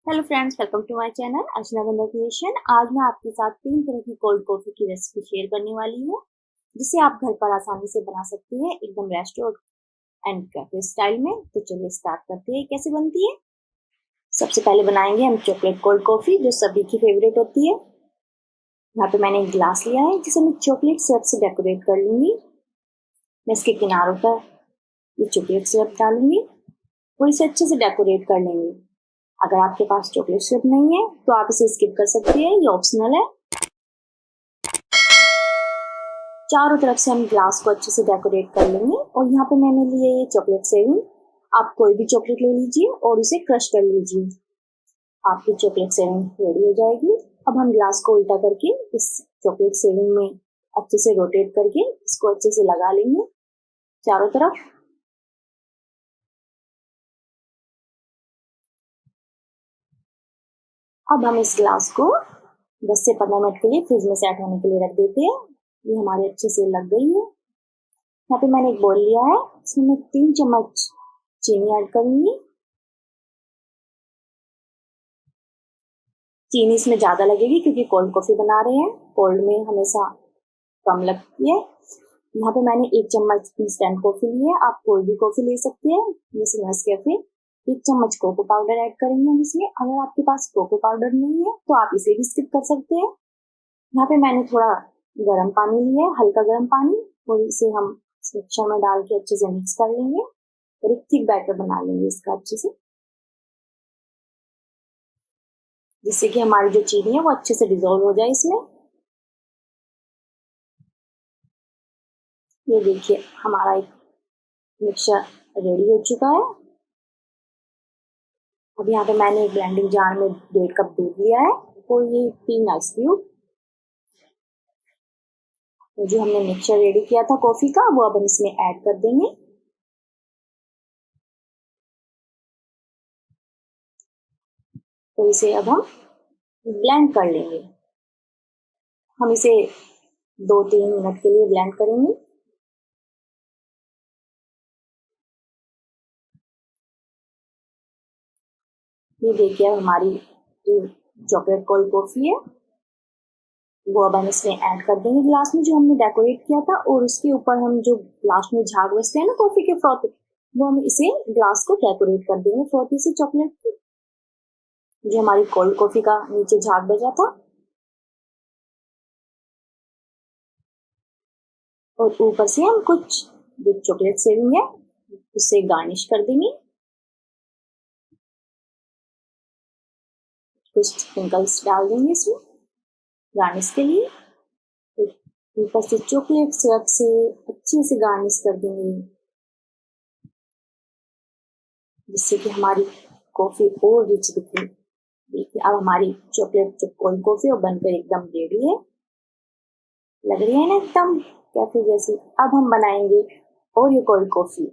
Hello friends, welcome to my channel archanagandhervcreations। आज मैं आपके साथ 3 तरह की कोल्ड कॉफी की रेसिपी शेयर करने वाली हूँ, जिसे आप घर पर आसानी से बना सकते हैं, एकदम रेस्टोरेंट एंड कैफे स्टाइल में। तो चलिए स्टार्ट करते हैं कैसे बनती है। सबसे पहले बनाएंगे हम चॉकलेट कोल्ड कॉफी, जो सभी की फेवरेट होती है। यहाँ पे मैंने एक ग्लास लिया है, जिसे मैं चॉकलेट सिरप से डेकोरेट कर लूंगी। मैं इसके किनारों पर ये चॉकलेट सिरप डालूंगी और इसे अच्छे से डेकोरेट कर लेंगे। अगर आपके पास चॉकलेट सिरप नहीं है तो आप इसे स्किप कर सकते हैं, ये ऑप्शनल है। चारों तरफ से हम ग्लास को अच्छे से डेकोरेट कर लेंगे। और यहाँ पे मैंने लिए ये चॉकलेट सेविंग। आप कोई भी चॉकलेट ले लीजिए और उसे क्रश कर लीजिए। आपकी चॉकलेट सेविंग रेडी हो जाएगी। अब हम ग्लास को उल्टा करके इस चॉकलेट सेविंग में अच्छे से रोटेट करके इसको अच्छे से लगा लेंगे चारों तरफ। अब हम इस ग्लास को 10 से 15 मिनट के लिए फ्रिज में सेट होने के लिए रख देते हैं। ये हमारे अच्छे से लग गई है। यहाँ पे मैंने एक बोल लिया है, इसमें मैं 3 चम्मच चीनी ऐड करूंगी। चीनी इसमें ज्यादा लगेगी क्योंकि कोल्ड कॉफी बना रहे हैं, कोल्ड में हमेशा कम लगती है। यहाँ पे मैंने 1 चम्मच इंस्टेंट कॉफी ली है, आप कोई भी कॉफी ले सकते हैं, जैसे नेस्कैफे। 1 चम्मच कोको पाउडर ऐड करेंगे हम इसमें। अगर आपके पास कोको पाउडर नहीं है तो आप इसे भी स्किप कर सकते हैं। यहाँ पे मैंने थोड़ा गर्म पानी लिया है, हल्का गर्म पानी, और इसे हम मिक्सर में डाल के अच्छे से मिक्स कर लेंगे और एक थिक बैटर बना लेंगे इसका अच्छे से, जिससे कि हमारी जो चीनी है वो अच्छे से डिजोल्व हो जाए इसमें। ये देखिए हमारा एक मिक्सचर रेडी हो चुका है। अब यहाँ पे मैंने एक ब्लेंडिंग जार में 1.5 कप दूध लिया है और ये 3 आइस क्यूब। तो जो हमने मिक्सचर रेडी किया था कॉफी का, वो अब हम इसमें ऐड कर देंगे। तो इसे अब हम ब्लेंड कर लेंगे। हम इसे 2-3 मिनट के लिए ब्लेंड करेंगे। ये देखिए हमारी जो चॉकलेट कोल्ड कॉफी है वो अब हम इसमें ऐड कर देंगे ग्लास में, जो हमने डेकोरेट किया था। और उसके ऊपर हम जो लास्ट में झाग बचते हैं ना कॉफी के फ्रॉथ, वो हम इसे ग्लास को डेकोरेट कर देंगे फ्रॉथी से चॉकलेट की, जो हमारी कोल्ड कॉफी का नीचे झाग बचा था। और ऊपर से हम कुछ जो चॉकलेट सेविंग है उससे गार्निश कर देंगे, कुछ स्प्रिंकल्स डाल देंगे इसमें गार्निश के लिए। ऊपर से चॉकलेट सिरप से अच्छे से गार्निश कर देंगे, जिससे कि हमारी कॉफी और रिच दिखे। देखिए अब हमारी चॉकलेट जो कोल्ड कॉफी वो बनकर एकदम रेडी है। लग रही है ना एकदम कैफे जैसी। अब हम बनाएंगे ओरियो कोल्ड कॉफी।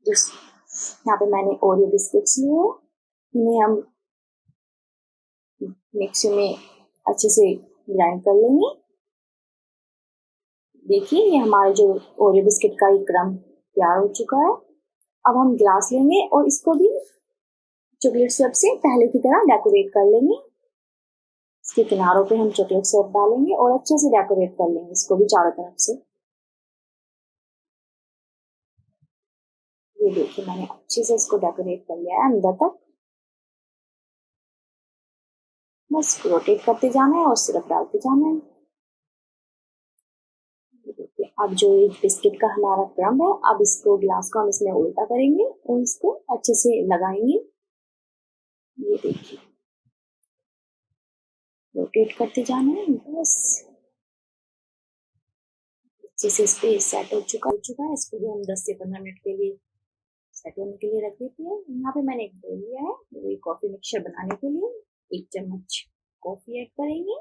जिस यहाँ पे मैंने ओरियो बिस्किट्स लिए हैं, इन्हें हम मिक्सी में अच्छे से ग्राइंड कर लेंगे। देखिए ये हमारे जो ओरियो बिस्किट का एक क्रम तैयार हो चुका है। अब हम ग्लास लेंगे और इसको भी चॉकलेट सिरप से पहले की तरह डेकोरेट कर लेंगे। इसके किनारों पे हम चॉकलेट सिरप डालेंगे और अच्छे से डेकोरेट कर लेंगे इसको भी चारों तरफ से। ये देखिए मैंने अच्छे से इसको डेकोरेट कर लिया है अंदर तक। बस रोटेट करते जाना है और सिरप डालते जाना है। देखिए अब जो एक बिस्किट का हमारा क्रम्ब है, अब इसको ग्लास को हम इसमें उल्टा करेंगे और इसको अच्छे से लगाएंगे। ये देखिए रोटेट करते जाना है बस। अच्छे से इस पे सेट हो चुका है। इसको भी हम 10 से 15 मिनट के लिए सेट होने के लिए रख देते हैं। यहाँ पे मैंने एक बोल लिया है, वही कॉफी मिक्सचर बनाने के लिए 1 चम्मच कॉफी ऐड करेंगे,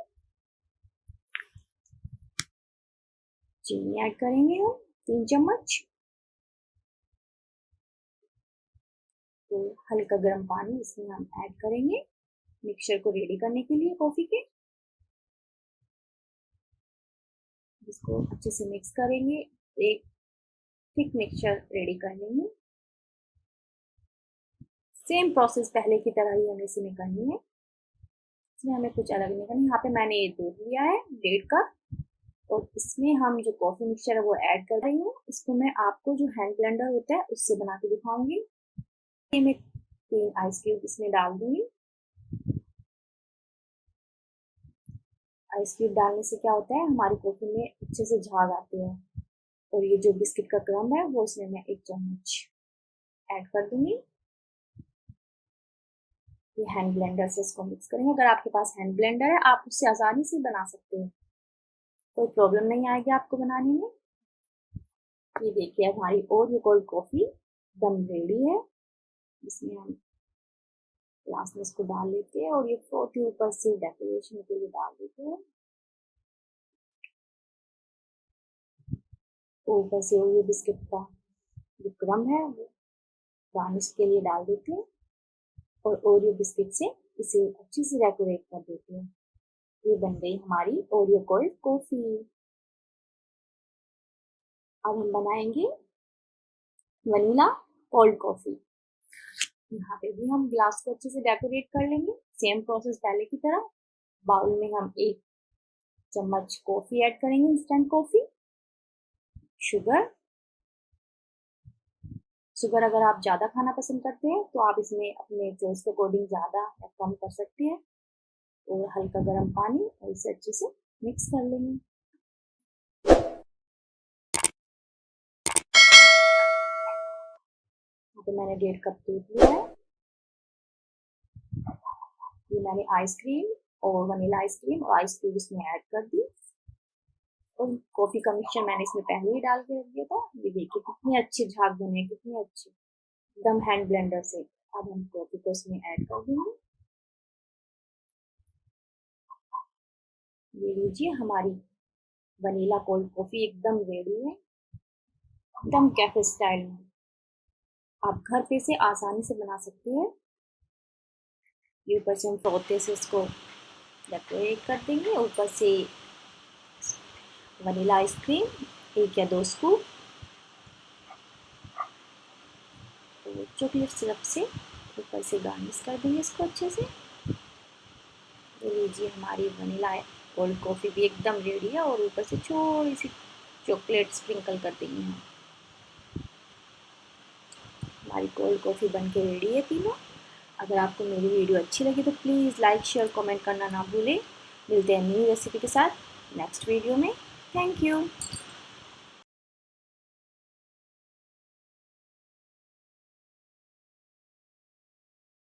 चीनी ऐड करेंगे हम 3 चम्मच, तो हल्का गर्म पानी इसमें हम ऐड करेंगे मिक्सचर को रेडी करने के लिए कॉफी के। इसको अच्छे से मिक्स करेंगे, एक थिक मिक्सचर रेडी कर लेंगे। सेम प्रोसेस पहले की तरह ही हमें इसमें करनी है, इसमें हमें कुछ अलग नहीं करनी। यहाँ पे मैंने ये दूध लिया है 1.5 कप, और इसमें हम जो कॉफ़ी मिक्सचर है वो ऐड कर रही हूँ। इसको मैं आपको जो हैंड ब्लेंडर होता है उससे बना के दिखाऊंगी। ये मैं 3 आइस क्यूब इसमें डाल दूंगी। आइस क्यूब डालने से क्या होता है, हमारी कॉफ़ी में अच्छे से झाग आते हैं। और ये जो बिस्किट का क्रम्ब है वो इसमें मैं 1 चम्मच ऐड कर दूंगी। ये हैंड ब्लेंडर से इसको मिक्स करेंगे। अगर आपके पास हैंड ब्लेंडर है आप उससे आसानी से बना सकते हैं, कोई प्रॉब्लम नहीं आएगी आपको बनाने में। ये देखिए हमारी ओरियो कोल्ड कॉफ़ी एकदम रेडी है। इसमें हम लास्ट में इसको डाल लेते हैं और ये फ्रूटी ऊपर से डेकोरेशन के लिए डाल देते हैं। ऊपर से ओरियो बिस्किट का जो क्रम्ब है वो गार्निश के लिए डाल देते हैं और ओरियो बिस्किट से इसे अच्छे से डेकोरेट कर देते हैं। ये बन गई हमारी ओरियो कोल्ड कॉफ़ी। अब हम बनाएंगे वनीला कोल्ड कॉफ़ी। यहाँ पे भी हम ग्लास को अच्छे से डेकोरेट कर लेंगे, सेम प्रोसेस पहले की तरह। बाउल में हम 1 चम्मच कॉफ़ी ऐड करेंगे, इंस्टेंट कॉफ़ी। शुगर अगर आप ज़्यादा खाना पसंद करते हैं तो आप इसमें अपने चॉइस के अकॉर्डिंग ज़्यादा या कम कर सकते हैं। और हल्का गर्म पानी और इसे अच्छे से मिक्स कर लेंगे। तो मैंने 1.5 कप दूध लिया है। ये मैंने आइसक्रीम और वनीला आइसक्रीम और आइस क्यूब इसमें ऐड कर दी। और कॉफ़ी का मिक्सचर मैंने इसमें पहले ही डाल के रख दिया था। ये देखिए कितने अच्छे झाग बने, कितने अच्छे, एकदम हैंड ब्लेंडर से। अब हम कॉफ़ी को इसमें ऐड कर देंगे। ये लीजिए हमारी वनीला कोल्ड कॉफ़ी एकदम रेडी है, एकदम कैफे स्टाइल में। आप घर पे से आसानी से बना सकते हैं। ये ऊपर से हम तोते से इसको डेकोरेट कर देंगे। ऊपर से वनीला आइसक्रीम 1 या 2 स्कूप, तो चॉकलेट सिरप से ऊपर से गार्निश कर देंगे इसको अच्छे से। तो लीजिए हमारी वनीला कोल्ड कॉफ़ी भी एकदम रेडी है और ऊपर से थोड़ी सी चॉकलेट स्प्रिंकल कर देंगे हम। हमारी कोल्ड कॉफ़ी बन के रेडी है तीनों। अगर आपको मेरी वीडियो अच्छी लगी तो प्लीज़ लाइक शेयर कमेंट करना ना भूलें। मिलते हैं न्यू रेसिपी के साथ नेक्स्ट वीडियो में। Thank you.